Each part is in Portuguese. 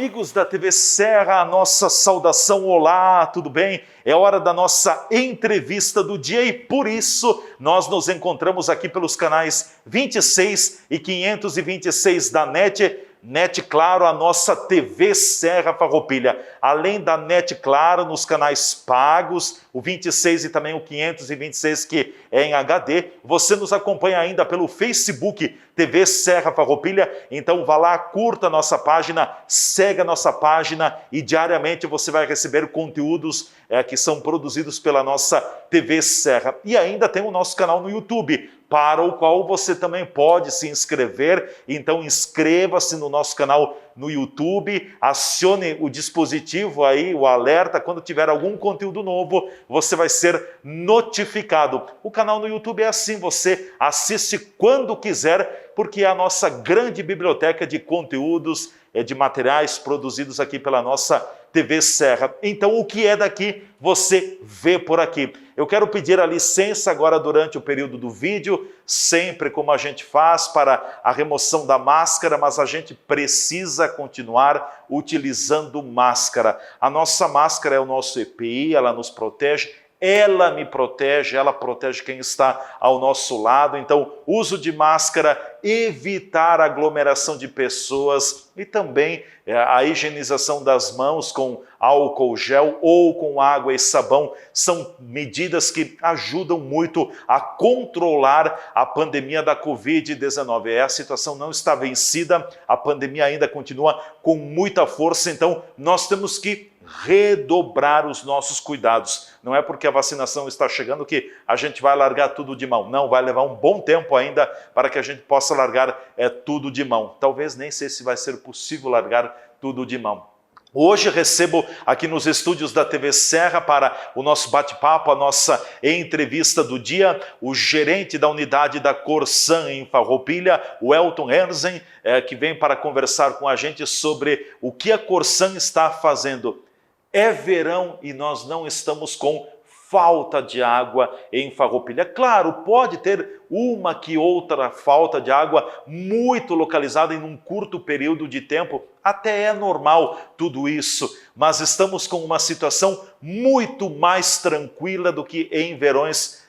Amigos da TV Serra, a nossa saudação, olá, tudo bem? É hora da nossa entrevista do dia e por isso nós nos encontramos aqui pelos canais 26 e 526 da NET Claro, a nossa TV Serra Farroupilha. Além da NET Claro, nos canais pagos, o 26 e também o 526 que é em HD, você nos acompanha ainda pelo Facebook TV Serra Farroupilha, então vá lá, curta a nossa página, segue a nossa página e diariamente você vai receber conteúdos que são produzidos pela nossa TV Serra. E ainda tem o nosso canal no YouTube, para o qual você também pode se inscrever, então inscreva-se no nosso canal no YouTube, acione o dispositivo aí, o alerta, quando tiver algum conteúdo novo, você vai ser notificado. O canal no YouTube é assim, você assiste quando quiser, porque é a nossa grande biblioteca de conteúdos, de materiais produzidos aqui pela nossa TV Serra. Então, o que é daqui, você vê por aqui. Eu quero pedir a licença agora durante o período do vídeo, sempre como a gente faz para a remoção da máscara, mas a gente precisa continuar utilizando máscara. A nossa máscara é o nosso EPI, ela nos protege, ela me protege, ela protege quem está ao nosso lado. Então, uso de máscara, evitar aglomeração de pessoas e também a higienização das mãos com álcool gel ou com água e sabão são medidas que ajudam muito a controlar a pandemia da Covid-19. A situação não está vencida, a pandemia ainda continua com muita força, então nós temos que redobrar os nossos cuidados. Não é porque a vacinação está chegando que a gente vai largar tudo de mão. Não, vai levar um bom tempo ainda para que a gente possa largar tudo de mão. Talvez nem sei se vai ser possível largar tudo de mão. Hoje recebo aqui nos estúdios da TV Serra para o nosso bate-papo, a nossa entrevista do dia, o gerente da unidade da Corsan em Farroupilha, o Elton Herzen, que vem para conversar com a gente sobre o que a Corsan está fazendo. É verão e nós não estamos com falta de água em Farroupilha. Claro, pode ter uma que outra falta de água muito localizada em um curto período de tempo. Até é normal tudo isso, mas estamos com uma situação muito mais tranquila do que em verões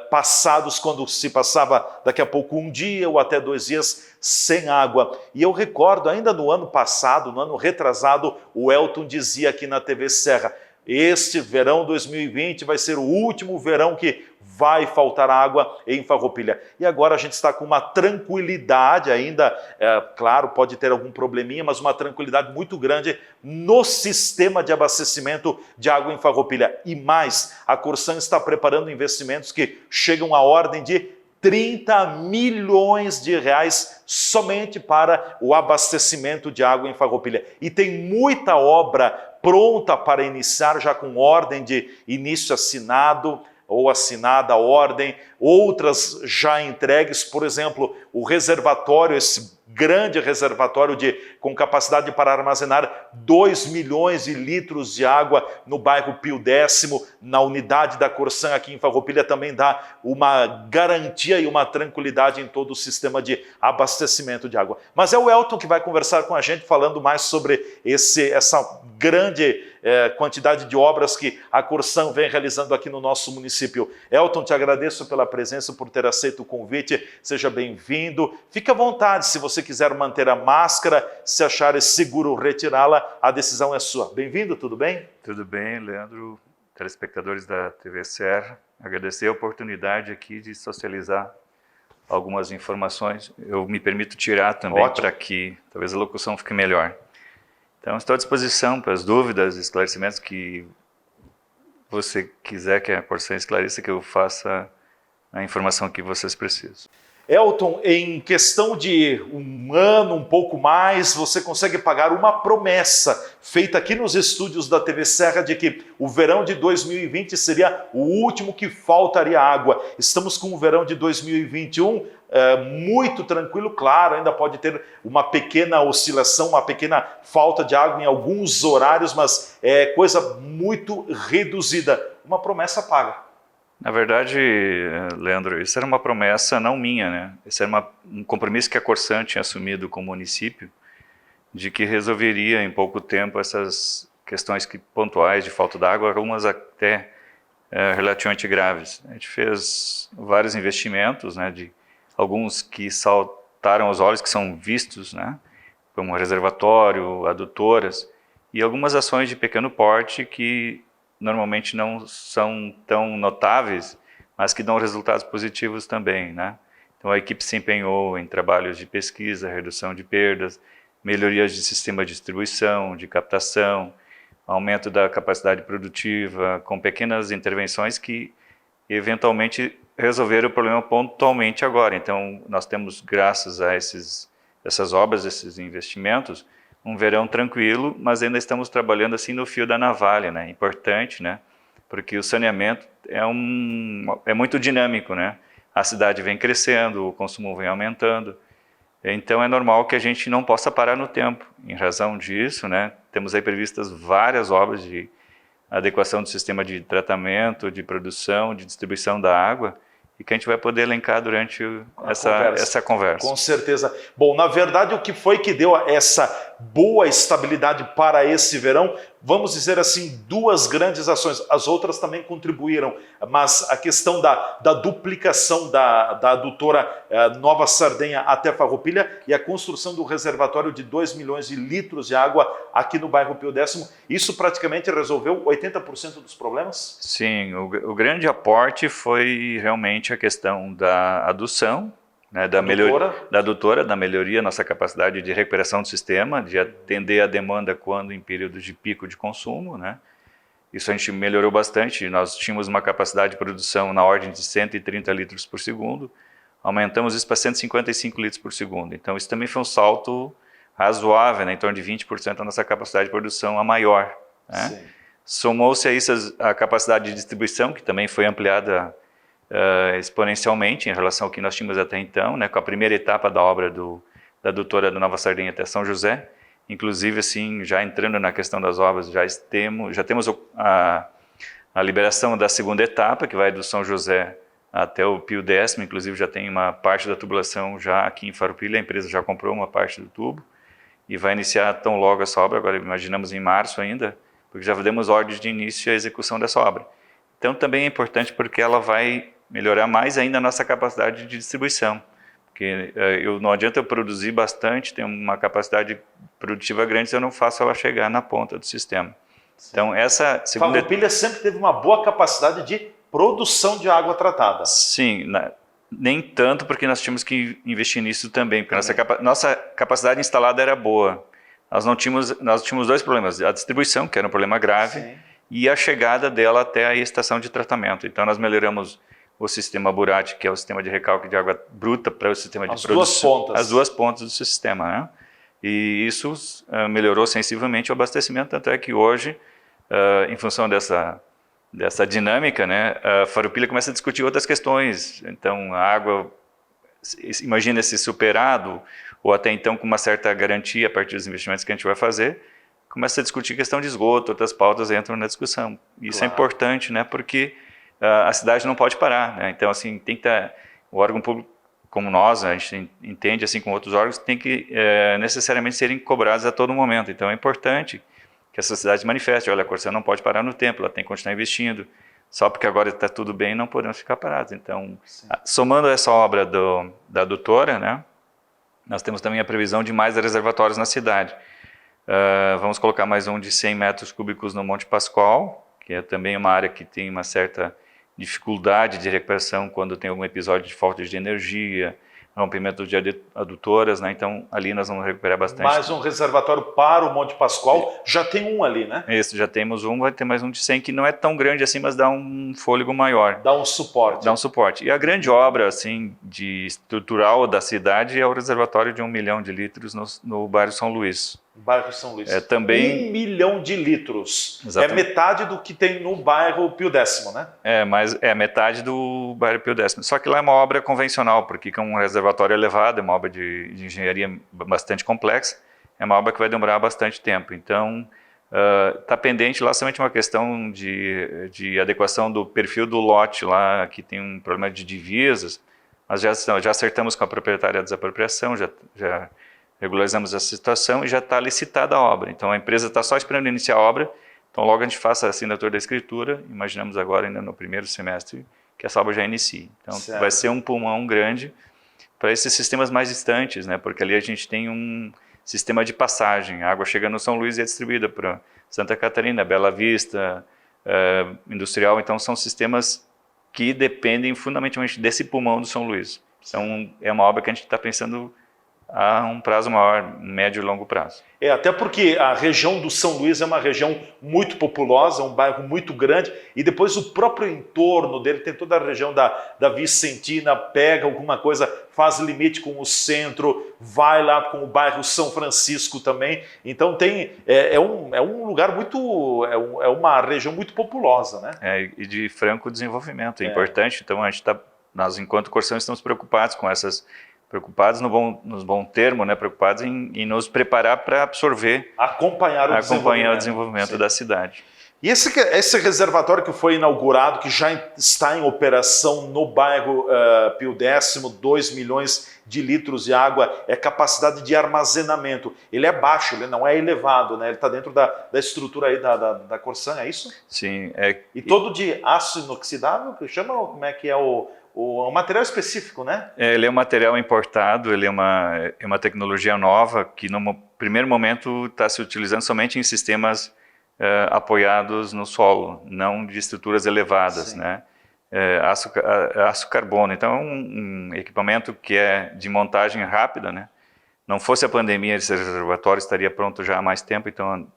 passados, quando se passava daqui a pouco um dia ou até 2 dias sem água. E eu recordo, ainda no ano passado, no ano retrasado, o Elton dizia aqui na TV Serra: este verão 2020 vai ser o último verão que vai faltar água em Farroupilha. E agora a gente está com uma tranquilidade ainda, claro, pode ter algum probleminha, mas uma tranquilidade muito grande no sistema de abastecimento de água em Farroupilha. E mais, a Corsan está preparando investimentos que chegam à ordem de 30 milhões de reais somente para o abastecimento de água em Farroupilha. E tem muita obra pronta para iniciar, já com ordem de início assinado ou assinada a ordem, outras já entregues, por exemplo, o reservatório, esse grande reservatório com capacidade para armazenar 2 milhões de litros de água no bairro Pio X, na unidade da Corsan aqui em Farroupilha, também dá uma garantia e uma tranquilidade em todo o sistema de abastecimento de água. Mas é o Elton que vai conversar com a gente, falando mais sobre essa grande quantidade de obras que a Corsan vem realizando aqui no nosso município. Elton, te agradeço pela presença, por ter aceito o convite, seja bem-vindo. Fique à vontade, se você quiser manter a máscara, se achar seguro retirá-la, a decisão é sua. Bem-vindo, tudo bem? Tudo bem, Leandro, telespectadores da TV Serra. Agradecer a oportunidade aqui de socializar algumas informações. Eu me permito tirar também para que talvez a locução fique melhor. Então, estou à disposição para as dúvidas, esclarecimentos que você quiser que a Corsan esclareça, que eu faça a informação que vocês precisam. Elton, em questão de um ano, um pouco mais, você consegue pagar uma promessa feita aqui nos estúdios da TV Serra de que o verão de 2020 seria o último que faltaria água. Estamos com o verão de 2021 muito tranquilo, claro, ainda pode ter uma pequena oscilação, uma pequena falta de água em alguns horários, mas é coisa muito reduzida. Uma promessa paga. Na verdade, Leandro, isso era uma promessa não minha, né? Esse era um compromisso que a Corsan tinha assumido com o município de que resolveria em pouco tempo essas questões pontuais de falta d'água, algumas até relativamente graves. A gente fez vários investimentos, né, de alguns que saltaram aos olhos, que são vistos, né, como reservatório, adutoras, e algumas ações de pequeno porte que normalmente não são tão notáveis, mas que dão resultados positivos também, né? Então a equipe se empenhou em trabalhos de pesquisa, redução de perdas, melhorias de sistema de distribuição, de captação, aumento da capacidade produtiva, com pequenas intervenções que eventualmente resolveram o problema pontualmente agora. Então nós temos, graças a essas obras, esses investimentos, um verão tranquilo, mas ainda estamos trabalhando assim no fio da navalha, né? Importante, né? Porque o saneamento é muito dinâmico, né? A cidade vem crescendo, o consumo vem aumentando, então é normal que a gente não possa parar no tempo. Em razão disso, né? Temos aí previstas várias obras de adequação do sistema de tratamento, de produção, de distribuição da água, e que a gente vai poder elencar durante essa conversa. Com certeza. Bom, na verdade, o que foi que deu essa boa estabilidade para esse verão? Vamos dizer assim, duas grandes ações. As outras também contribuíram, mas a questão da duplicação da adutora Nova Sardenha até Farroupilha e a construção do reservatório de 2 milhões de litros de água aqui no bairro Pio X, isso praticamente resolveu 80% dos problemas? Sim, o grande aporte foi realmente a questão da adução, né, da adutora, da melhoria, nossa capacidade de recuperação do sistema, de atender a demanda quando em períodos de pico de consumo, né? Isso a gente melhorou bastante. Nós tínhamos uma capacidade de produção na ordem de 130 litros por segundo, aumentamos isso para 155 litros por segundo. Então isso também foi um salto razoável, né, em torno de 20% da nossa capacidade de produção a maior, né? Somou-se a isso a capacidade de distribuição, que também foi ampliada exponencialmente em relação ao que nós tínhamos até então, né, com a primeira etapa da obra da adutora da Nova Sardenha até São José. Inclusive, assim, já entrando na questão das obras, já temos a liberação da segunda etapa, que vai do São José até o Pio X, inclusive já tem uma parte da tubulação já aqui em Farroupilha, a empresa já comprou uma parte do tubo e vai iniciar tão logo essa obra, agora imaginamos em março ainda, porque já demos ordens de início à execução dessa obra. Então também é importante porque ela vai melhorar mais ainda a nossa capacidade de distribuição, porque não adianta eu produzir bastante, ter uma capacidade produtiva grande se eu não faço ela chegar na ponta do sistema. Sim. Então essa segunda... Farroupilha sempre teve uma boa capacidade de produção de água tratada. Sim, nem tanto porque nós tínhamos que investir nisso também, porque nossa capacidade instalada era boa. Nós tínhamos dois problemas, a distribuição, que era um problema grave, sim, e a chegada dela até a estação de tratamento. Então nós melhoramos o sistema Burati, que é o sistema de recalque de água bruta, para o sistema de produção. As duas pontas do sistema, né? E isso melhorou sensivelmente o abastecimento, tanto é que hoje, em função dessa dinâmica, né, a Farroupilha começa a discutir outras questões. Então a água, imagina se superado, ou até então com uma certa garantia a partir dos investimentos que a gente vai fazer, começa a discutir questão de esgoto, outras pautas entram na discussão. Isso é importante, né, porque a cidade não pode parar, né? Então assim, tem que ter o órgão público como nós, a gente entende assim com outros órgãos, tem que necessariamente serem cobrados a todo momento. Então é importante que a sociedade se manifeste, olha, a Corsã não pode parar no tempo, ela tem que continuar investindo, só porque agora está tudo bem, não podemos ficar parados. Então, somando essa obra da adutora, né, nós temos também a previsão de mais reservatórios na cidade. Vamos colocar mais um de 100 metros cúbicos no Monte Pascoal, que é também uma área que tem uma certa dificuldade de recuperação quando tem algum episódio de falta de energia, rompimento de adutoras, né? Então ali nós vamos recuperar bastante. Mais um reservatório para o Monte Pascoal, já tem um ali, né? Isso, já temos um, vai ter mais um de 100, que não é tão grande assim, mas dá um fôlego maior. Dá um suporte. Dá um suporte. E a grande obra, assim, de estrutural da cidade é o reservatório de 1 milhão de litros no bairro São Luís. Bairro São Luís. Também... 1 milhão de litros. Exatamente. É metade do que tem no bairro Pio X, né? Mas é metade do bairro Pio X. Só que lá é uma obra convencional, porque com um reservatório elevado, é uma obra de engenharia bastante complexa, é uma obra que vai demorar bastante tempo. Então, está pendente lá somente uma questão de adequação do perfil do lote lá, que tem um problema de divisas, mas já acertamos com a proprietária da desapropriação, já regularizamos a situação e já está licitada a obra. Então a empresa está só esperando iniciar a obra, então logo a gente faça a assinatura da escritura, imaginamos agora ainda no primeiro semestre que essa obra já inicie. Então vai ser um pulmão grande para esses sistemas mais distantes, né? Porque ali a gente tem um sistema de passagem, a água chega no São Luís e é distribuída para Santa Catarina, Bela Vista, Industrial, então são sistemas que dependem fundamentalmente desse pulmão do São Luís. Então é uma obra que a gente está pensando a um prazo maior, médio e longo prazo. Até porque a região do São Luís é uma região muito populosa, é um bairro muito grande, e depois o próprio entorno dele, tem toda a região da Vicentina, pega alguma coisa, faz limite com o centro, vai lá com o bairro São Francisco também, então tem, é um lugar muito, é uma região muito populosa, né? E de franco desenvolvimento, é importante, então a gente nós enquanto Corsan estamos preocupados com preocupados nos bom termo, né? Preocupados em nos preparar para absorver, acompanhar o desenvolvimento da cidade. E esse reservatório que foi inaugurado, que já está em operação no bairro Pio X, 2 milhões de litros de água, é capacidade de armazenamento. Ele é baixo, ele não é elevado, né? Ele está dentro da estrutura aí da Corsan, é isso? Sim. E todo de aço inoxidável, que chama, como é que é o material específico, né? Ele é um material importado, ele é uma tecnologia nova que no primeiro momento está se utilizando somente em sistemas apoiados no solo, não de estruturas elevadas, né? Aço carbono, então é um equipamento que é de montagem rápida, né? Não fosse a pandemia, esse reservatório estaria pronto já há mais tempo, então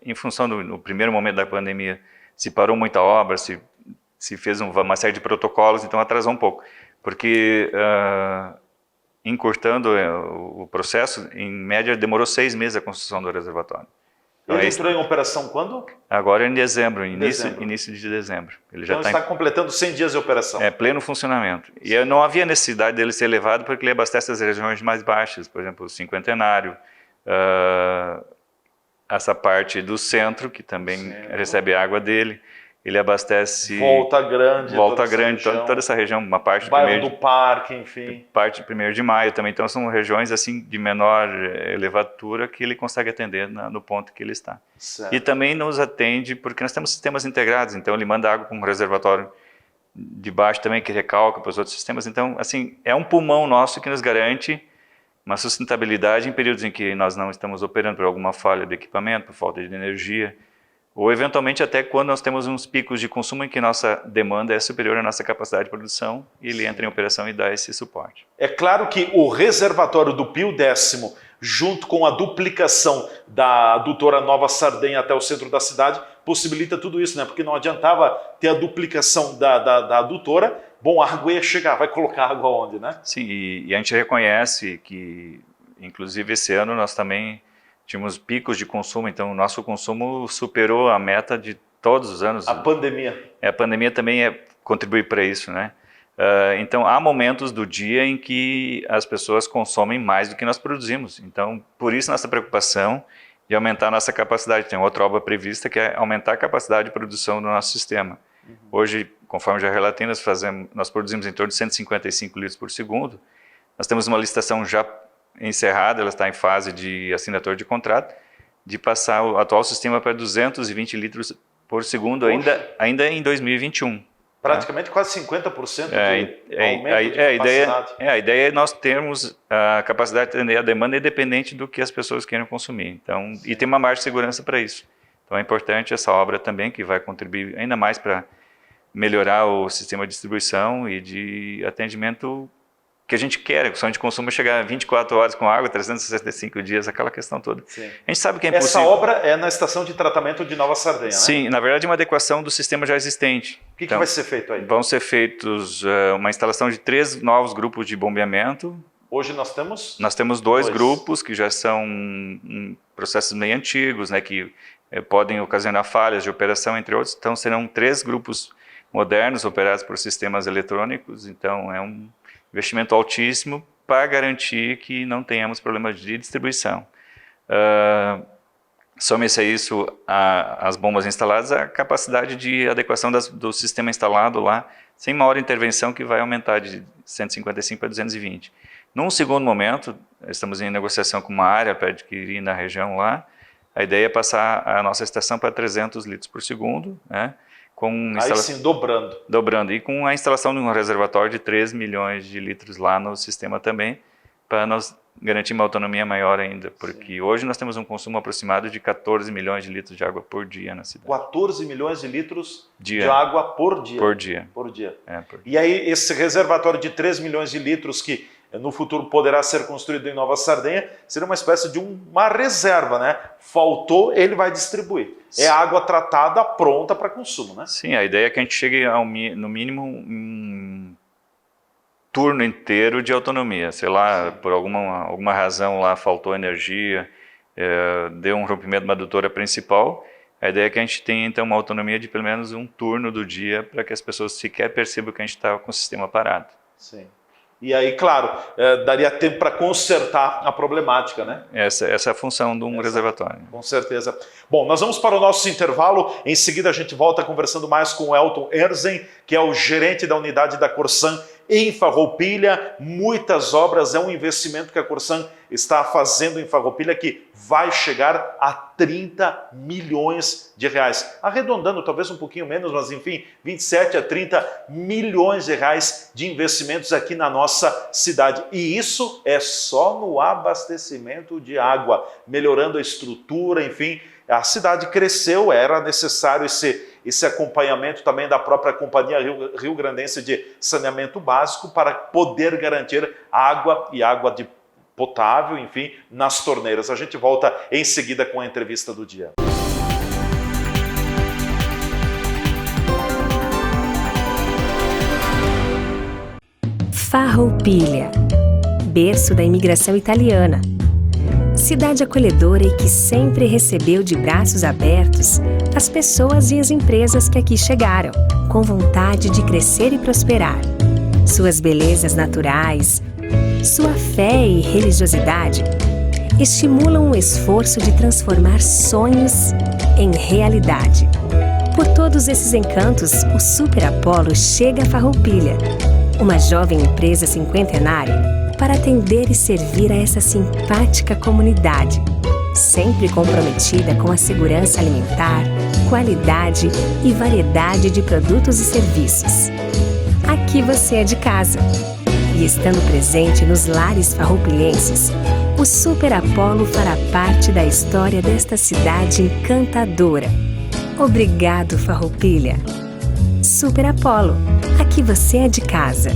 em função do primeiro momento da pandemia se parou muita obra, se fez uma série de protocolos, então atrasou um pouco, porque encurtando o processo, em média demorou 6 meses a construção do reservatório. Ele entrou em operação quando? Agora em dezembro, início de dezembro. Ele já está completando 100 dias de operação. Pleno funcionamento. E não havia necessidade dele ser elevado porque ele abastece as regiões mais baixas, por exemplo, o Cinquentenário, essa parte do centro, que também recebe a água dele. Ele abastece Volta Grande, toda essa região, uma parte bairro do Parque, enfim. Parte de 1º de Maio também. Então são regiões assim de menor elevatura que ele consegue atender no ponto que ele está. Certo. E também nos atende porque nós temos sistemas integrados. Então ele manda água para um reservatório de baixo também que recalca para os outros sistemas. Então assim é um pulmão nosso que nos garante uma sustentabilidade em períodos em que nós não estamos operando por alguma falha do equipamento, por falta de energia. Ou eventualmente até quando nós temos uns picos de consumo em que nossa demanda é superior à nossa capacidade de produção, e ele entra em operação e dá esse suporte. É claro que o reservatório do Pio X, junto com a duplicação da adutora Nova Sardenha até o centro da cidade, possibilita tudo isso, né? Porque não adiantava ter a duplicação da adutora, bom, a água ia chegar, vai colocar água onde, né? Sim, e a gente reconhece que, inclusive esse ano nós também tínhamos picos de consumo, então o nosso consumo superou a meta de todos os anos. A pandemia. A pandemia também contribui para isso, né? Então há momentos do dia em que as pessoas consomem mais do que nós produzimos. Então por isso nossa preocupação de aumentar a nossa capacidade. Tem outra obra prevista que é aumentar a capacidade de produção do nosso sistema. Hoje, conforme já relatei, nós produzimos em torno de 155 litros por segundo. Nós temos uma licitação já encerrada, ela está em fase de assinatura de contrato, de passar o atual sistema para 220 litros por segundo ainda em 2021. Praticamente quase 50% de aumento de capacidade. A ideia é nós termos a capacidade de atender a demanda independente do que as pessoas queiram consumir. Então, e tem uma margem de segurança para isso. Então é importante essa obra também, que vai contribuir ainda mais para melhorar o sistema de distribuição e de atendimento que a gente quer, que o sonho de consumo é chegar a 24 horas com água, 365 dias, aquela questão toda. Sim. A gente sabe que é impossível. Essa obra é na estação de tratamento de Nova Sardenha, Sim, né? Na verdade é uma adequação do sistema já existente. O que vai ser feito aí? Vão ser feitos uma instalação de 3 novos grupos de bombeamento. Hoje nós temos? Nós temos 2 grupos que já são processos meio antigos, né, que podem ocasionar falhas de operação, entre outros. Então serão 3 grupos modernos operados por sistemas eletrônicos. Então é um investimento altíssimo para garantir que não tenhamos problemas de distribuição. Some-se a isso as bombas instaladas, a capacidade de adequação do sistema instalado lá, sem maior intervenção, que vai aumentar de 155 para 220. Num segundo momento, estamos em negociação com uma área para adquirir na região lá. A ideia é passar a nossa estação para 300 litros por segundo, né? Aí sim, dobrando. Dobrando. E com a instalação de um reservatório de 3 milhões de litros lá no sistema também, para nós garantir uma autonomia maior ainda, porque hoje nós temos um consumo aproximado de 14 milhões de litros de água por dia na cidade. 14 milhões de litros de água por dia? Por dia. Por dia. Por dia. E aí esse reservatório de 3 milhões de litros que no futuro poderá ser construído em Nova Sardenha, seria uma espécie de uma reserva, né? Faltou, ele vai distribuir. Sim. É água tratada pronta para consumo, né? Sim, a ideia é que a gente chegue no mínimo um turno inteiro de autonomia. Sei lá, por alguma razão lá faltou energia, deu um rompimento de uma adutora principal. A ideia é que a gente tenha então uma autonomia de pelo menos um turno do dia para que as pessoas sequer percebam que a gente está com o sistema parado. Sim. E aí, claro, daria tempo para consertar a problemática, né? Essa é a função de um reservatório. Com certeza. Bom, nós vamos para o nosso intervalo. Em seguida, a gente volta conversando mais com o Elton Erzen, que é o gerente da unidade da Corsan em Farroupilha. Muitas obras, é um investimento que a Corsan está fazendo em Farroupilha que vai chegar a 30 milhões de reais. Arredondando talvez um pouquinho menos, mas enfim, 27 a 30 milhões de reais de investimentos aqui na nossa cidade. E isso é só no abastecimento de água, melhorando a estrutura, enfim. A cidade cresceu, era necessário esse acompanhamento também da própria Companhia Rio-Grandense de Saneamento Básico para poder garantir água e água de potável, enfim, nas torneiras. A gente volta em seguida com a entrevista do dia. Farroupilha, berço da imigração italiana. Cidade acolhedora e que sempre recebeu de braços abertos as pessoas e as empresas que aqui chegaram, com vontade de crescer e prosperar. Suas belezas naturais, sua fé e religiosidade estimulam o esforço de transformar sonhos em realidade. Por todos esses encantos, o Super Apollo chega a Farroupilha, uma jovem empresa cinquentenária, para atender e servir a essa simpática comunidade, sempre comprometida com a segurança alimentar, qualidade e variedade de produtos e serviços. Aqui você é de casa. E estando presente nos lares farroupilhenses, o Super Apollo fará parte da história desta cidade encantadora. Obrigado, Farroupilha. Super Apollo, aqui você é de casa.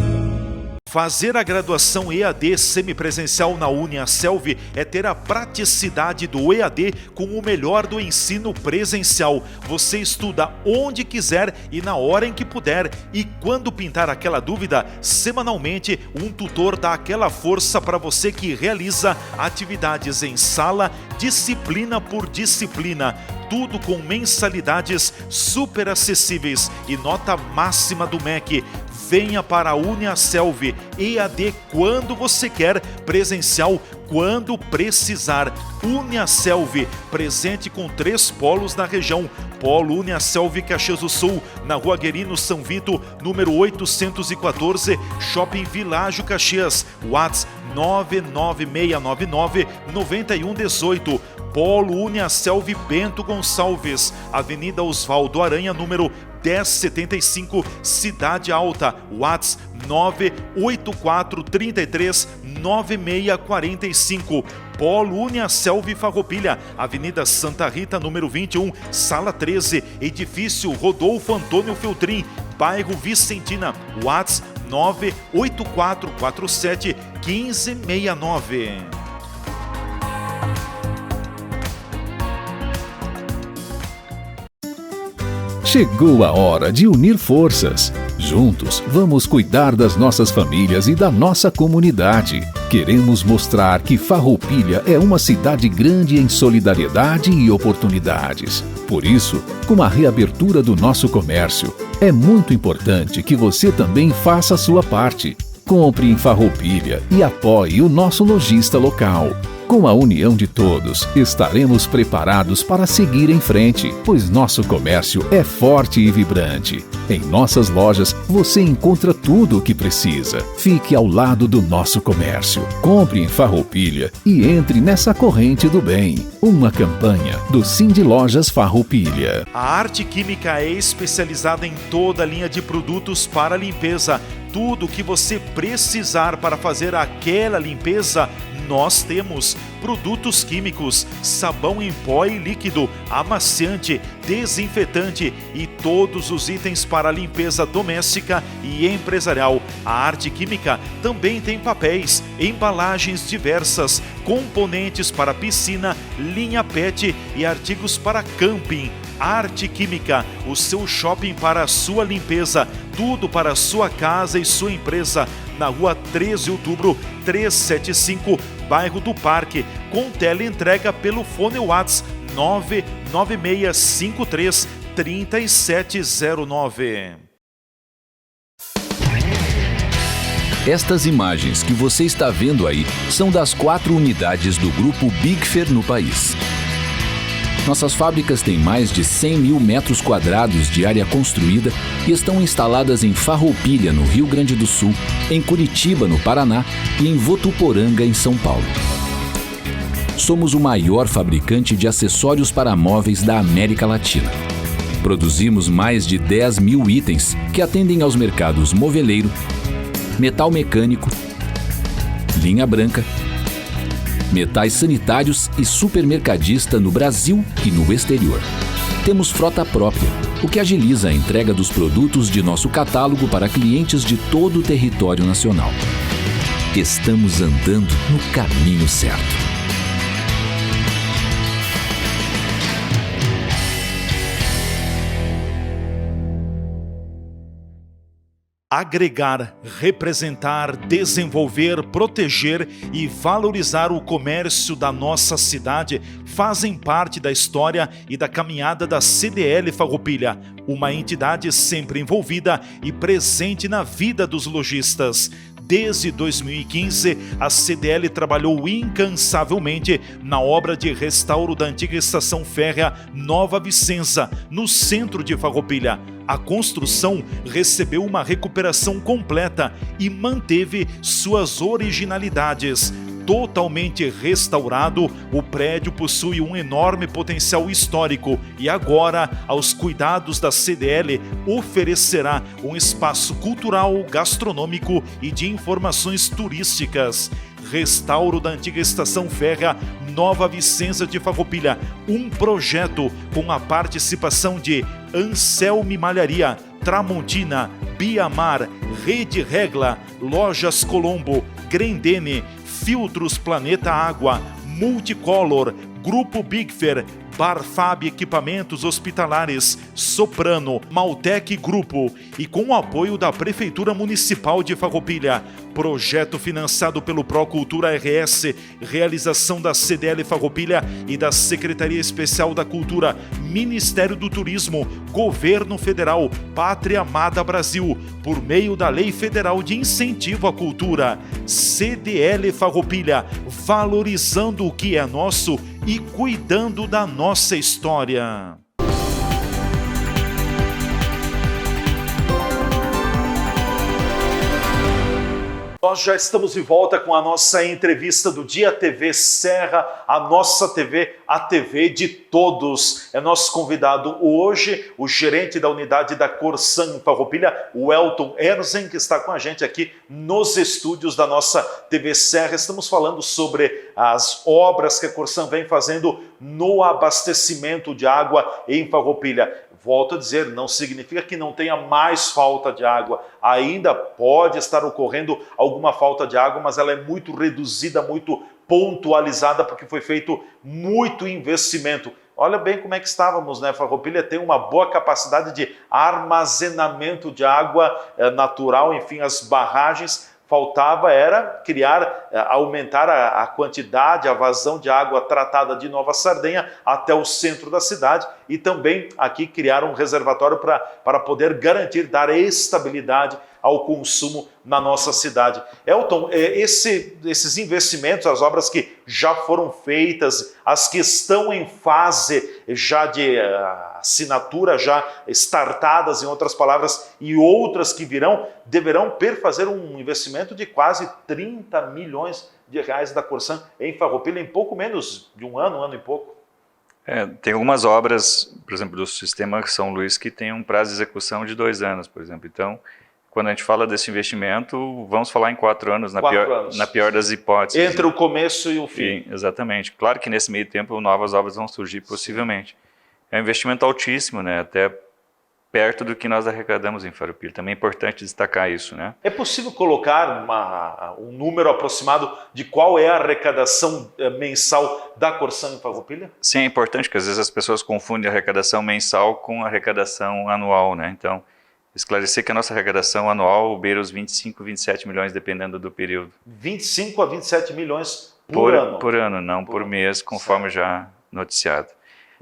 Fazer a graduação EAD semipresencial na UniaSelv é ter a praticidade do EAD com o melhor do ensino presencial. Você estuda onde quiser e na hora em que puder. E quando pintar aquela dúvida, semanalmente um tutor dá aquela força para você que realiza atividades em sala, disciplina por disciplina. Tudo com mensalidades super acessíveis e nota máxima do MEC. Venha para a UniaSelv, EAD quando você quer, presencial quando precisar. UniaSelv, presente com 3 polos na região. Polo UniaSelv Caxias do Sul, na Rua Guerino São Vito, número 814, Shopping Világio Caxias, WhatsApp 99699-9118. Polo UniaSelv Bento Gonçalves, Avenida Osvaldo Aranha, número 1075, Cidade Alta, WhatsApp 984339645. Polo UniaSelv Farroupilha, Avenida Santa Rita, número 21, Sala 13, Edifício Rodolfo Antônio Feltrin, bairro Vicentina, WhatsApp 984471569. Chegou a hora de unir forças. Juntos, vamos cuidar das nossas famílias e da nossa comunidade. Queremos mostrar que Farroupilha é uma cidade grande em solidariedade e oportunidades. Por isso, com a reabertura do nosso comércio, é muito importante que você também faça a sua parte. Compre em Farroupilha e apoie o nosso lojista local. Com a união de todos, estaremos preparados para seguir em frente, pois nosso comércio é forte e vibrante. Em nossas lojas, você encontra tudo o que precisa. Fique ao lado do nosso comércio. Compre em Farroupilha e entre nessa corrente do bem. Uma campanha do Cindy Lojas Farroupilha. A Arte Química é especializada em toda a linha de produtos para limpeza. Tudo o que você precisar para fazer aquela limpeza, nós temos. Produtos químicos, sabão em pó e líquido, amaciante, desinfetante e todos os itens para limpeza doméstica e empresarial. A Arte Química também tem papéis, embalagens diversas, componentes para piscina, linha PET e artigos para camping. Arte Química, o seu shopping para a sua limpeza, tudo para a sua casa e sua empresa, na rua 13 de outubro, 375, bairro do Parque, com teleentrega pelo fone WhatsApp 996533709. Estas imagens que você está vendo aí são das 4 unidades do Grupo Bigfer no país. Nossas fábricas têm mais de 100 mil metros quadrados de área construída e estão instaladas em Farroupilha, no Rio Grande do Sul, em Curitiba, no Paraná e em Votuporanga, em São Paulo. Somos o maior fabricante de acessórios para móveis da América Latina. Produzimos mais de 10 mil itens que atendem aos mercados moveleiro, metal mecânico, linha branca, metais sanitários e supermercadista no Brasil e no exterior. Temos frota própria, o que agiliza a entrega dos produtos de nosso catálogo para clientes de todo o território nacional. Estamos andando no caminho certo. Agregar, representar, desenvolver, proteger e valorizar o comércio da nossa cidade fazem parte da história e da caminhada da CDL Farroupilha, uma entidade sempre envolvida e presente na vida dos lojistas. Desde 2015, a CDL trabalhou incansavelmente na obra de restauro da antiga estação férrea Nova Vicenza, no centro de Farroupilha. A construção recebeu uma recuperação completa e manteve suas originalidades. Totalmente restaurado, o prédio possui um enorme potencial histórico e agora, aos cuidados da CDL, oferecerá um espaço cultural, gastronômico e de informações turísticas. Restauro da antiga estação férrea Nova Vicenza de Farroupilha, um projeto com a participação de Anselme Malharia, Tramontina, Biamar, Rede Regla, Lojas Colombo, Grendene, Filtros Planeta Água, Multicolor, Grupo Bigfer, Barfab Equipamentos Hospitalares, Soprano, Maltec Grupo e com o apoio da Prefeitura Municipal de Farroupilha. Projeto financiado pelo Procultura RS, realização da CDL Farroupilha e da Secretaria Especial da Cultura, Ministério do Turismo, Governo Federal, Pátria Amada Brasil, por meio da Lei Federal de Incentivo à Cultura. CDL Farroupilha, valorizando o que é nosso e cuidando da nossa história. Nós já estamos de volta com a nossa entrevista do dia, TV Serra, a nossa TV, a TV de todos. É nosso convidado hoje, o gerente da unidade da Corsan em Farroupilha, o Elton Erzen, que está com a gente aqui nos estúdios da nossa TV Serra. Estamos falando sobre as obras que a Corsan vem fazendo no abastecimento de água em Farroupilha. Volto a dizer, não significa que não tenha mais falta de água. Ainda pode estar ocorrendo alguma falta de água, mas ela é muito reduzida, muito pontualizada, porque foi feito muito investimento. Olha bem como é que estávamos, né? Farroupilha tem uma boa capacidade de armazenamento de água natural, enfim, as barragens. Faltava era aumentar a quantidade, a vazão de água tratada de Nova Sardenha até o centro da cidade e também aqui criar um reservatório para poder garantir, dar estabilidade ao consumo na nossa cidade. Elton, esses investimentos, as obras que já foram feitas, as que estão em fase já de assinatura, já startadas, em outras palavras, e outras que virão, deverão fazer um investimento de quase 30 milhões de reais da Corsan em Farroupilha em pouco menos de um ano e pouco. Tem algumas obras, por exemplo, do Sistema São Luís, que tem um prazo de execução de 2 anos, por exemplo. Então, quando a gente fala desse investimento, vamos falar em 4 anos, na pior das hipóteses. Entre o começo e o fim. Exatamente. Claro que nesse meio tempo novas obras vão surgir possivelmente. É um investimento altíssimo, né? Até perto do que nós arrecadamos em Farroupilha. Também é importante destacar isso, né? É possível colocar um número aproximado de qual é a arrecadação mensal da Corsan em Farroupilha? Sim, é importante, porque às vezes as pessoas confundem a arrecadação mensal com a arrecadação anual, né? Então, esclarecer que a nossa arrecadação anual beira os 25, 27 milhões, dependendo do período. 25 a 27 milhões por ano? Por ano, não por mês, conforme já noticiado.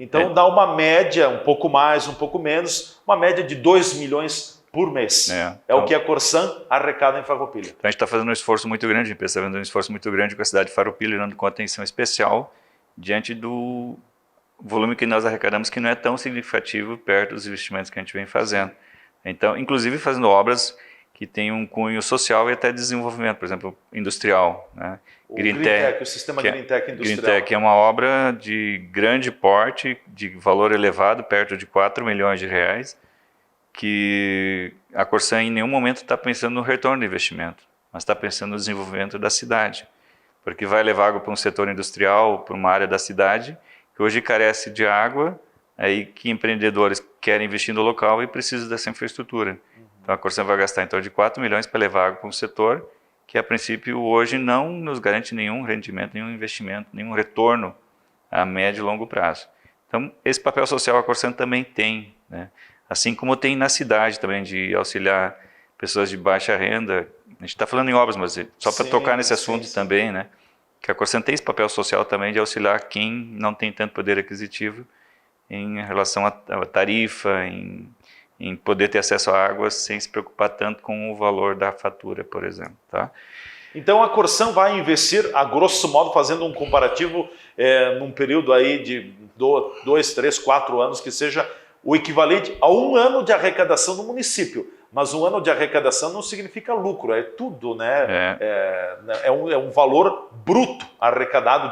Então dá uma média, um pouco mais, um pouco menos, uma média de 2 milhões por mês. É o que a Corsan arrecada em Farroupilha. Então a gente está fazendo um esforço muito grande, a empresa está fazendo um esforço muito grande com a cidade de Farroupilha, dando com atenção especial diante do volume que nós arrecadamos, que não é tão significativo perto dos investimentos que a gente vem fazendo. Então, inclusive fazendo obras que têm um cunho social e até desenvolvimento, por exemplo, industrial, né? O Greentech, o sistema Greentech industrial. Greentech é uma obra de grande porte, de valor elevado, perto de 4 milhões de reais, que a Corsan em nenhum momento está pensando no retorno do investimento, mas está pensando no desenvolvimento da cidade, porque vai levar água para um setor industrial, para uma área da cidade, que hoje carece de água, aí que empreendedores querem investir no local e precisam dessa infraestrutura. Então a Corsan vai gastar em torno de 4 milhões para levar água para um setor que a princípio hoje não nos garante nenhum rendimento, nenhum investimento, nenhum retorno a médio e longo prazo. Então esse papel social a Corsan também tem, né? Assim como tem na cidade também de auxiliar pessoas de baixa renda. A gente está falando em obras, mas só para tocar nesse assunto também, né? Que a Corsan tem esse papel social também de auxiliar quem não tem tanto poder aquisitivo em relação à tarifa, em poder ter acesso à água sem se preocupar tanto com o valor da fatura, por exemplo. Tá? Então a Corsan vai investir, a grosso modo, fazendo um comparativo num período aí de 2, 3, 4 anos, que seja o equivalente a 1 ano de arrecadação no município. Mas 1 ano de arrecadação não significa lucro, é tudo, né? É um valor bruto arrecadado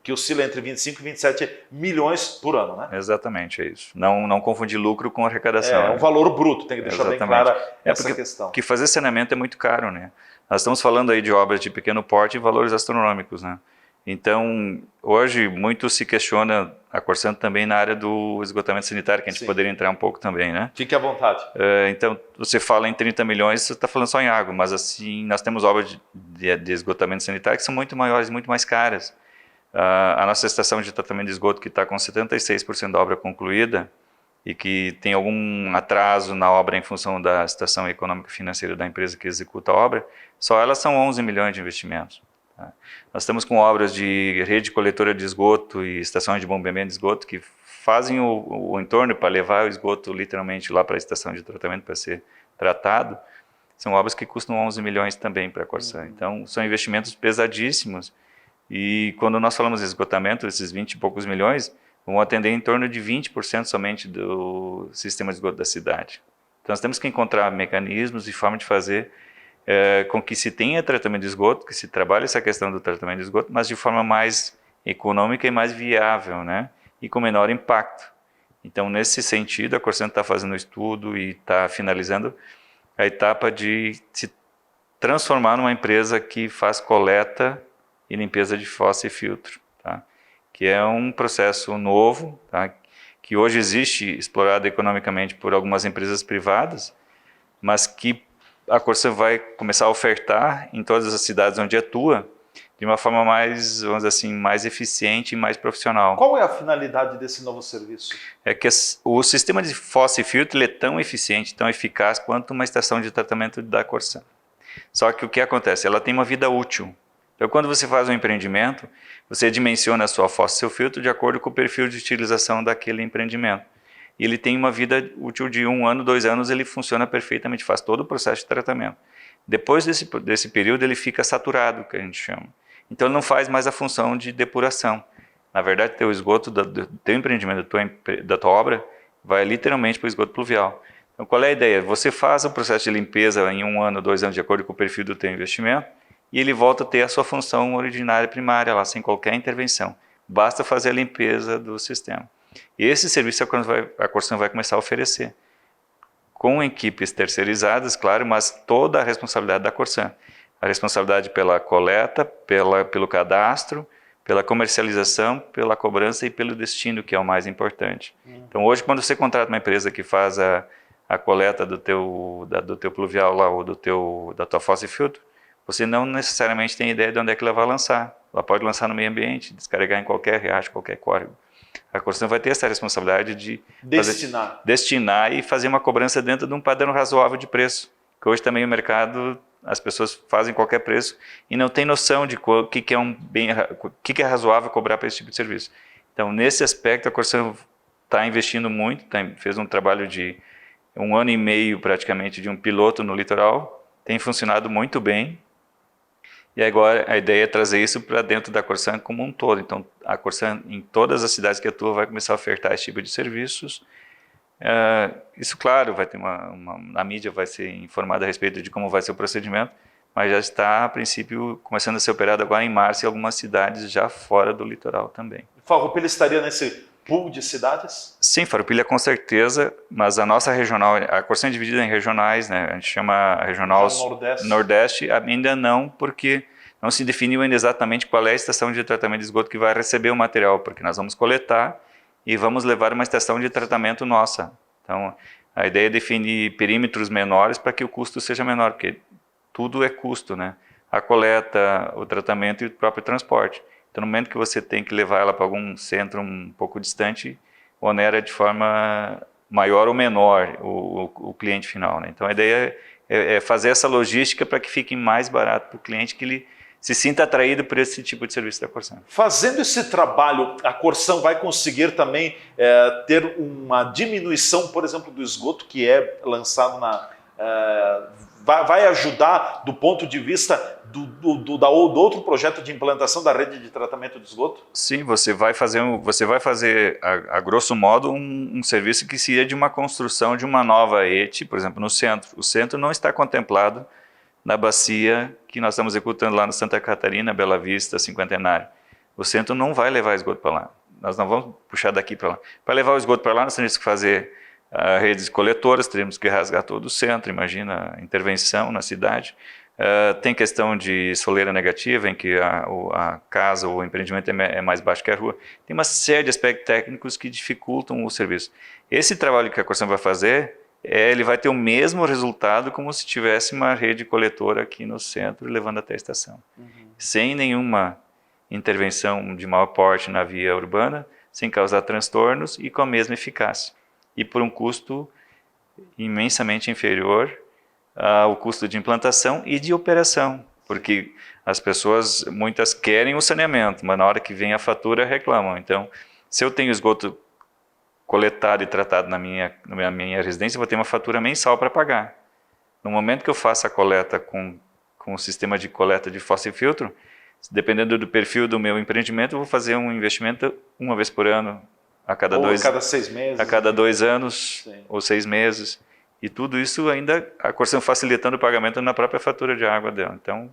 que oscila entre 25 e 27 milhões por ano, né? Exatamente, é isso. Não confundir lucro com arrecadação. É um valor bruto, tem que deixar bem clara essa questão. Porque fazer saneamento é muito caro, né? Nós estamos falando aí de obras de pequeno porte e valores astronômicos, né? Então, hoje, muito se questiona a Corsan também na área do esgotamento sanitário, que a gente poderia entrar um pouco também, né? Fique à vontade. Então, você fala em 30 milhões, você está falando só em água, mas assim, nós temos obras de esgotamento sanitário que são muito maiores, muito mais caras. A nossa estação de tratamento de esgoto, que está com 76% da obra concluída e que tem algum atraso na obra em função da situação econômica e financeira da empresa que executa a obra, só elas são 11 milhões de investimentos. Tá? Nós estamos com obras de rede coletora de esgoto e estações de bombeamento de esgoto que fazem o entorno para levar o esgoto literalmente lá para a estação de tratamento para ser tratado. São obras que custam 11 milhões também para a Corsan. Então, são investimentos pesadíssimos. E quando nós falamos de esgotamento, esses 20 e poucos milhões vão atender em torno de 20% somente do sistema de esgoto da cidade. Então nós temos que encontrar mecanismos e forma de fazer com que se tenha tratamento de esgoto, que se trabalhe essa questão do tratamento de esgoto, mas de forma mais econômica e mais viável, né? E com menor impacto. Então nesse sentido a Corsan está fazendo estudo e está finalizando a etapa de se transformar numa empresa que faz coleta e limpeza de fossa e filtro, tá? Que é um processo novo, tá? Que hoje existe explorado economicamente por algumas empresas privadas, mas que a Corsan vai começar a ofertar em todas as cidades onde atua de uma forma mais, vamos dizer assim, mais eficiente e mais profissional. Qual é a finalidade desse novo serviço? É que o sistema de fossa e filtro ele é tão eficiente, tão eficaz quanto uma estação de tratamento da Corsan. Só que o que acontece? Ela tem uma vida útil. Então, quando você faz um empreendimento, você dimensiona a sua fossa e seu filtro de acordo com o perfil de utilização daquele empreendimento. e ele tem uma vida útil de 1 ano, 2 anos, ele funciona perfeitamente, faz todo o processo de tratamento. Depois desse período ele fica saturado, que a gente chama. Então ele não faz mais a função de depuração. Na verdade, teu esgoto do teu empreendimento, da tua obra, vai literalmente para o esgoto pluvial. Então qual é a ideia? Você faz o processo de limpeza em 1 ano, 2 anos, de acordo com o perfil do teu investimento, e ele volta a ter a sua função originária primária lá, sem qualquer intervenção. Basta fazer a limpeza do sistema. E esse serviço a Corsan vai começar a oferecer, com equipes terceirizadas, claro, mas toda a responsabilidade da Corsan. A responsabilidade pela coleta, pelo cadastro, pela comercialização, pela cobrança e pelo destino, que é o mais importante. Então hoje, quando você contrata uma empresa que faz a coleta do teu pluvial lá, ou da tua fossa e filtro, você não necessariamente tem ideia de onde é que ela vai lançar. Ela pode lançar no meio ambiente, descarregar em qualquer riacho, qualquer córrego. A Corsan vai ter essa responsabilidade de destinar e fazer uma cobrança dentro de um padrão razoável de preço. Que hoje também o mercado, as pessoas fazem qualquer preço e não tem noção de o que é razoável cobrar para esse tipo de serviço. Então, nesse aspecto, a Corsan está investindo muito, fez um trabalho de 1 ano e meio praticamente de um piloto no litoral, tem funcionado muito bem. E agora a ideia é trazer isso para dentro da Corsan como um todo. Então, a Corsan, em todas as cidades que atua, vai começar a ofertar esse tipo de serviços. Isso, claro, vai ter a mídia vai ser informada a respeito de como vai ser o procedimento, mas já está, a princípio, começando a ser operado agora em março em algumas cidades já fora do litoral também. Farroupilha estaria nesse pool de cidades? Sim, Farroupilha com certeza, mas a nossa regional, a Corsan é dividida em regionais, né? A gente chama regional Nordeste, ainda não, porque não se definiu ainda exatamente qual é a estação de tratamento de esgoto que vai receber o material, porque nós vamos coletar e vamos levar uma estação de tratamento nossa. Então, a ideia é definir perímetros menores para que o custo seja menor, porque tudo é custo, né? A coleta, o tratamento e o próprio transporte. Então, no momento que você tem que levar ela para algum centro um pouco distante, onera de forma maior ou menor o cliente final, né? Então, a ideia é fazer essa logística para que fique mais barato para o cliente, que ele se sinta atraído por esse tipo de serviço da Corsan. Fazendo esse trabalho, a Corsan vai conseguir também ter uma diminuição, por exemplo, do esgoto que é lançado vai ajudar do ponto de vista do outro projeto de implantação da rede de tratamento de esgoto? Sim, você vai fazer a grosso modo um serviço que seria de uma construção de uma nova ET, por exemplo, no centro. O centro não está contemplado na bacia que nós estamos executando lá no Santa Catarina, Bela Vista, Cinquentenário. O centro não vai levar esgoto para lá. Nós não vamos puxar daqui para lá. Para levar o esgoto para lá, nós temos que fazer redes coletoras, teremos que rasgar todo o centro, imagina a intervenção na cidade. Tem questão de soleira negativa, em que a casa ou o empreendimento é mais baixo que a rua. Tem uma série de aspectos técnicos que dificultam o serviço. Esse trabalho que a Corsan vai fazer, ele vai ter o mesmo resultado como se tivesse uma rede coletora aqui no centro, levando até a estação. Sem nenhuma intervenção de maior porte na via urbana, sem causar transtornos e com a mesma eficácia. E por um custo imensamente inferior ao custo de implantação e de operação, porque as pessoas, muitas querem o saneamento, mas na hora que vem a fatura reclamam. Então, se eu tenho esgoto coletado e tratado na minha residência, eu vou ter uma fatura mensal para pagar. No momento que eu faço a coleta com o sistema de coleta de fossa e filtro, dependendo do perfil do meu empreendimento, eu vou fazer um investimento uma vez por ano, a cada 6 meses. A cada 2 anos, sim, ou 6 meses. E tudo isso ainda a Corsan facilitando o pagamento na própria fatura de água dela. Então,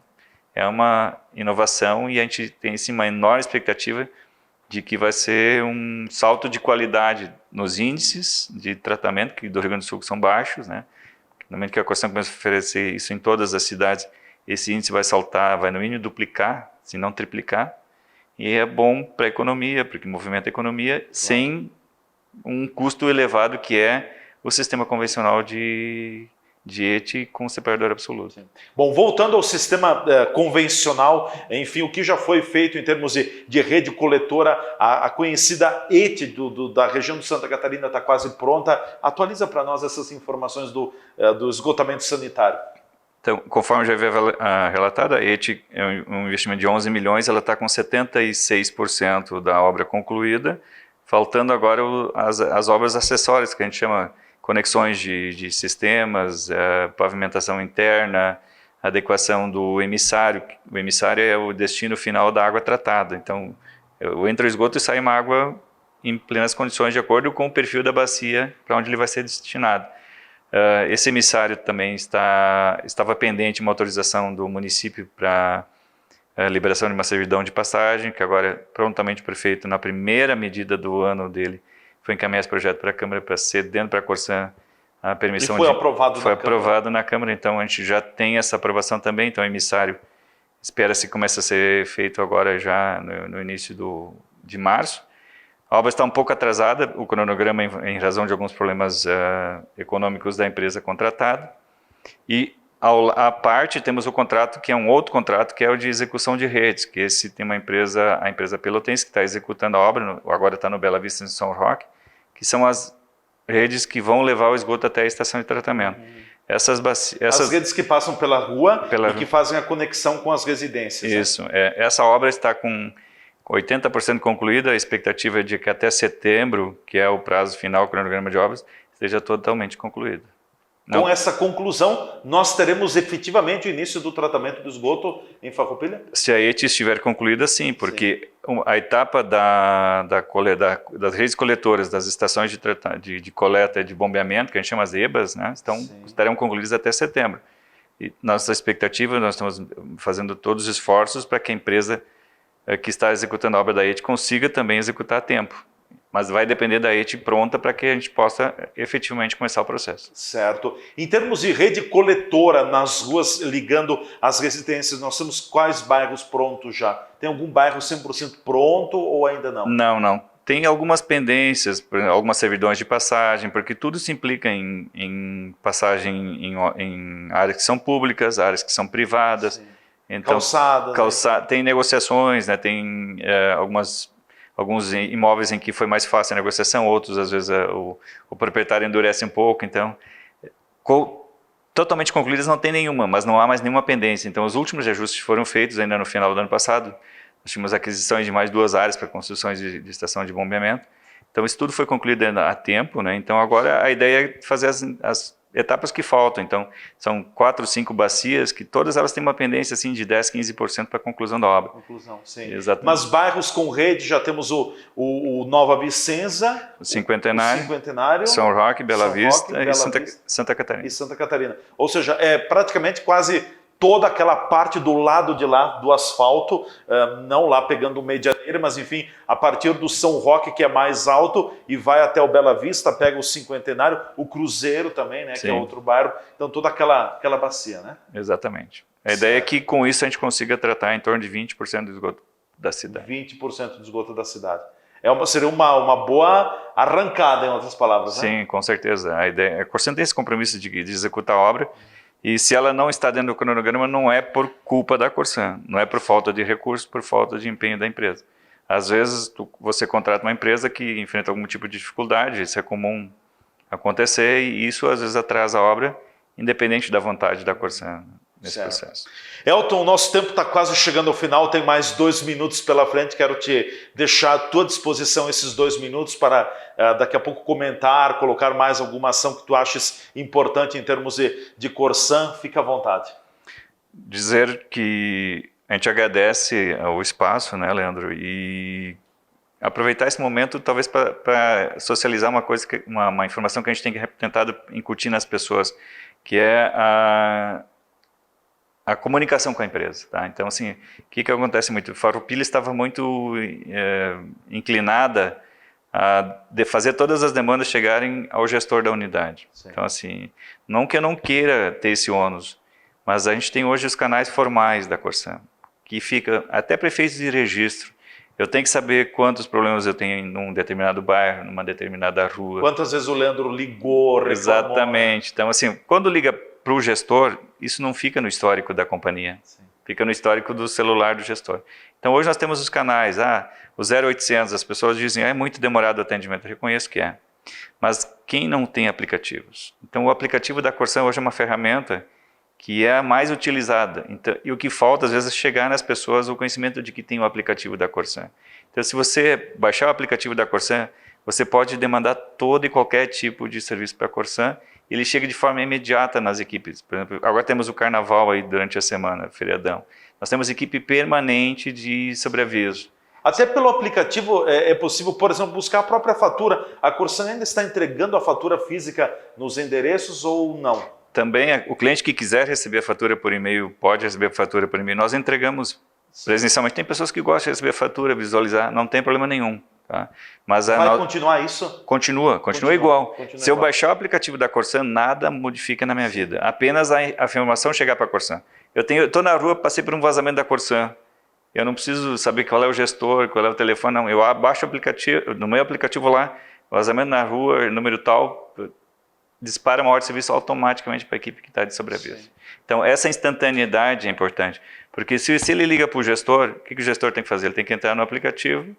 é uma inovação e a gente tem sim, uma enorme expectativa de que vai ser um salto de qualidade nos índices de tratamento, que do Rio Grande do Sul são baixos, né? No momento que a Corsan começa a oferecer isso em todas as cidades, esse índice vai saltar, vai no mínimo duplicar, se não triplicar, e é bom para a economia, porque movimenta a economia sem um custo elevado que é o sistema convencional de ET com separador absoluto. Sim. Bom, voltando ao sistema convencional, enfim, o que já foi feito em termos de rede coletora, a conhecida ET da região de Santa Catarina está quase pronta. Atualiza para nós essas informações do esgotamento sanitário. Então, conforme já havia relatado, a ET é um investimento de 11 milhões, ela está com 76% da obra concluída. faltando agora as obras acessórias, que a gente chama conexões de sistemas, pavimentação interna, adequação do emissário. O emissário é o destino final da água tratada. Então, entra o esgoto e sai uma água em plenas condições, de acordo com o perfil da bacia para onde ele vai ser destinado. Esse emissário também estava pendente uma autorização do município para liberação de uma servidão de passagem, que agora prontamente o prefeito, na primeira medida do ano dele, foi encaminhar esse projeto para a Câmara para ser dentro para a Corsã a permissão. E foi aprovado foi aprovado na Câmara, então a gente já tem essa aprovação também, então o emissário espera-se que comece a ser feito agora já no início de março. A obra está um pouco atrasada, o cronograma em razão de alguns problemas econômicos da empresa contratada. E à parte temos o contrato, que é um outro contrato, que é o de execução de redes, que esse tem a empresa Pelotense, que está executando a obra, agora está no Bela Vista, em São Roque, que são as redes que vão levar o esgoto até a estação de tratamento. As redes que passam pela rua e que fazem a conexão com as residências. Isso, essa obra está com 80% concluída, a expectativa é de que até setembro, que é o prazo final, o cronograma de obras, esteja totalmente concluído. Com essa conclusão, nós teremos efetivamente o início do tratamento do esgoto em Farroupilha? Se a ET estiver concluída, sim, porque a etapa das redes coletoras, das estações de coleta e de bombeamento, que a gente chama as EBAs, né, estarão concluídas até setembro. E nossa expectativa, nós estamos fazendo todos os esforços para que a empresa que está executando a obra da ET consiga também executar a tempo. Mas vai depender da ET pronta para que a gente possa efetivamente começar o processo. Certo. Em termos de rede coletora nas ruas ligando as residências, nós temos quais bairros prontos já? Tem algum bairro 100% pronto ou ainda não? Não. Tem algumas pendências, algumas servidões de passagem, porque tudo se implica em passagem em áreas que são públicas, áreas que são privadas. Sim. Então, tem negociações, né? Tem alguns imóveis em que foi mais fácil a negociação, outros às vezes o proprietário endurece um pouco, então totalmente concluídas não tem nenhuma, mas não há mais nenhuma pendência. Então os últimos ajustes foram feitos ainda no final do ano passado, nós tínhamos aquisições de mais 2 áreas para construções de estação de bombeamento, então isso tudo foi concluído a tempo, né? Então agora a ideia é fazer as etapas que faltam, então são 4, 5 bacias que todas elas têm uma pendência assim, de 10, 15% para a conclusão da obra. Conclusão, sim. Exatamente. Mas bairros com rede, já temos o Nova Vicenza, o Cinquentenário, São Roque, Bela Vista e Santa Catarina. E Santa Catarina. Ou seja, é praticamente quase toda aquela parte do lado de lá do asfalto, não lá pegando o Medianeira, mas enfim, a partir do São Roque, que é mais alto, e vai até o Bela Vista, pega o Cinquentenário, o Cruzeiro também, né, que é outro bairro, então toda aquela bacia, né? Exatamente. A ideia é que com isso a gente consiga tratar em torno de 20% do esgoto da cidade. 20% do esgoto da cidade. Seria uma boa arrancada, em outras palavras, né? Sim, com certeza. A ideia, a Corsã tem esse compromisso de executar a obra, e se ela não está dentro do cronograma, não é por culpa da Corsã, não é por falta de recursos, por falta de empenho da empresa. Às vezes você contrata uma empresa que enfrenta algum tipo de dificuldade, isso é comum acontecer, e isso às vezes atrasa a obra, independente da vontade da Corsã nesse processo. Elton, o nosso tempo está quase chegando ao final, tem mais 2 minutos pela frente, quero te deixar à tua disposição esses 2 minutos para daqui a pouco comentar, colocar mais alguma ação que tu aches importante em termos de Corsã, fica à vontade. Dizer que a gente agradece o espaço, né, Leandro, e aproveitar esse momento talvez para socializar uma informação que a gente tem tentado incutir nas pessoas, que é a comunicação com a empresa, tá? Então, assim, o que acontece muito? Farroupilha estava muito inclinada a fazer todas as demandas chegarem ao gestor da unidade. Sim. Então, assim, não que eu não queira ter esse ônus, mas a gente tem hoje os canais formais da Corsã, que fica até prefeitos de registro. Eu tenho que saber quantos problemas eu tenho num determinado bairro, numa determinada rua. Quantas vezes o Leandro ligou, reclamou. Exatamente. Então, assim, quando liga para o gestor, isso não fica no histórico da companhia, fica no histórico do celular do gestor. Então hoje nós temos os canais, o 0800, as pessoas dizem, é muito demorado o atendimento, eu reconheço que é. Mas quem não tem aplicativos? Então o aplicativo da Corsã hoje é uma ferramenta que é a mais utilizada. Então, e o que falta, às vezes, é chegar nas pessoas o conhecimento de que tem o aplicativo da Corsan. Então, se você baixar o aplicativo da Corsan, você pode demandar todo e qualquer tipo de serviço para a Corsan, e ele chega de forma imediata nas equipes. Por exemplo, agora temos o carnaval aí durante a semana, feriadão. Nós temos equipe permanente de sobreaviso. Até pelo aplicativo é possível, por exemplo, buscar a própria fatura. A Corsan ainda está entregando a fatura física nos endereços ou não? Também, o cliente que quiser receber a fatura por e-mail, pode receber a fatura por e-mail. Nós entregamos presencialmente. Tem pessoas que gostam de receber a fatura, visualizar, não tem problema nenhum. Tá? Mas vai continuar isso? Continua igual. Se eu baixar o aplicativo da Corsan, nada modifica na minha vida. Apenas a informação chegar para a Corsan. Eu estou na rua, passei por um vazamento da Corsan. Eu não preciso saber qual é o gestor, qual é o telefone, não. Eu baixo o aplicativo, no meu aplicativo lá, vazamento na rua, número tal, dispara uma ordem de serviço automaticamente para a equipe que está de sobreaviso. Sim. Então, essa instantaneidade é importante, porque se ele liga para o gestor, o que o gestor tem que fazer? Ele tem que entrar no aplicativo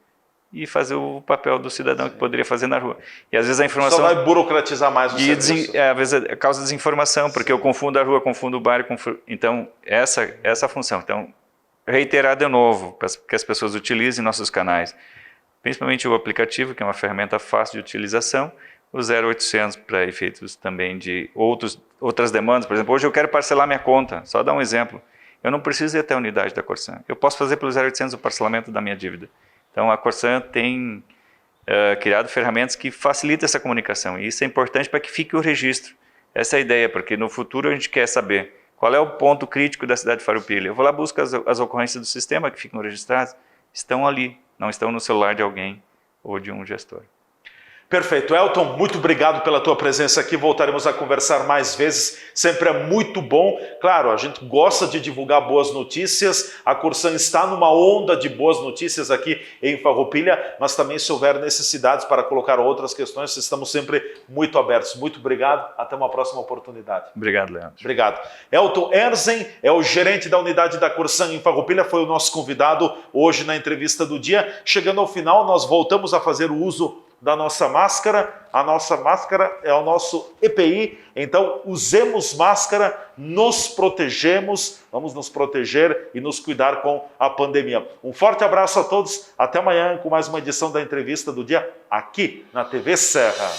e fazer o papel do cidadão que poderia fazer na rua. E às vezes a informação... Só vai burocratizar mais o serviço. Às vezes causa desinformação, porque eu confundo a rua, confundo o bairro, então essa função. Então, reiterar de novo, para que as pessoas utilizem nossos canais, principalmente o aplicativo, que é uma ferramenta fácil de utilização, o 0800 para efeitos também de outras demandas. Por exemplo, hoje eu quero parcelar minha conta, só dar um exemplo. Eu não preciso ir até a unidade da Corsan. Eu posso fazer pelo 0800 o parcelamento da minha dívida. Então a Corsan tem criado ferramentas que facilitam essa comunicação. E isso é importante para que fique o registro. Essa é a ideia, porque no futuro a gente quer saber qual é o ponto crítico da cidade de Farroupilha. Eu vou lá buscar as ocorrências do sistema que ficam registradas. Estão ali, não estão no celular de alguém ou de um gestor. Perfeito. Elton, muito obrigado pela tua presença aqui. Voltaremos a conversar mais vezes. Sempre é muito bom. Claro, a gente gosta de divulgar boas notícias. A Corsan está numa onda de boas notícias aqui em Farroupilha, mas também se houver necessidades para colocar outras questões, estamos sempre muito abertos. Muito obrigado. Até uma próxima oportunidade. Obrigado, Leandro. Obrigado. Elton Erzen é o gerente da unidade da Corsan em Farroupilha, foi o nosso convidado hoje na entrevista do dia. Chegando ao final, nós voltamos a fazer o uso da nossa máscara. A nossa máscara é o nosso EPI, então usemos máscara, nos protegemos, vamos nos proteger e nos cuidar com a pandemia. Um forte abraço a todos, até amanhã com mais uma edição da entrevista do dia aqui na TV Serra.